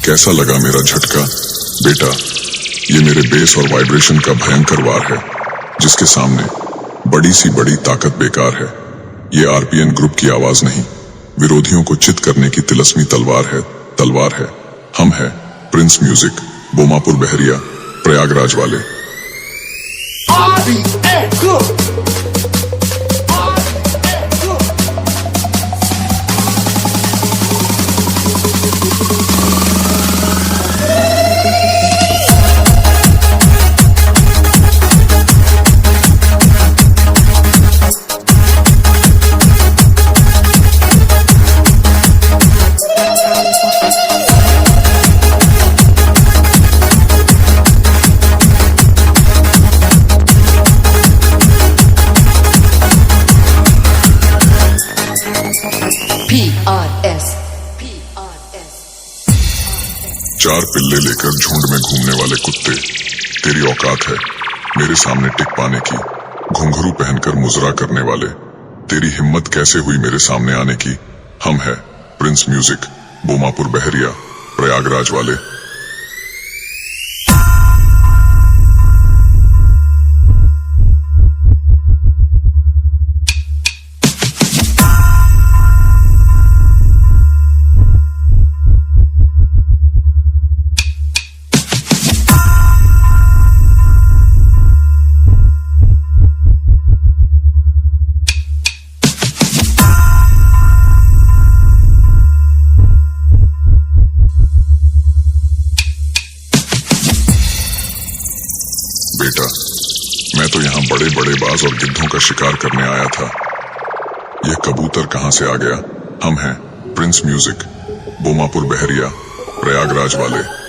कैसा लगा मेरा झटका? बेटा, ये मेरे बेस और वाइब्रेशन का भयंकर वार है, जिसके सामने बड़ी सी बड़ी ताकत बेकार है। ये आरपीएन ग्रुप की आवाज नहीं, विरोधियों को चित करने की तिलस्मी तलवार है। हम है प्रिंस म्यूजिक, बोमापुर बहरिया, प्रयागराज वाले। चार पिल्ले लेकर झुंड में घूमने वाले कुत्ते, तेरी औकात है मेरे सामने टिक पाने की? घुंघरू पहनकर मुजरा करने वाले, तेरी हिम्मत कैसे हुई मेरे सामने आने की? हम है प्रिंस म्यूजिक, बोमापुर बहरिया, प्रयागराज वाले। बेटा, मैं तो यहाँ बड़े बड़े बाज और गिद्धों का शिकार करने आया था। यह कबूतर कहाँ से आ गया? हम हैं प्रिंस म्यूजिक, बोमापुर बहरिया, प्रयागराज वाले।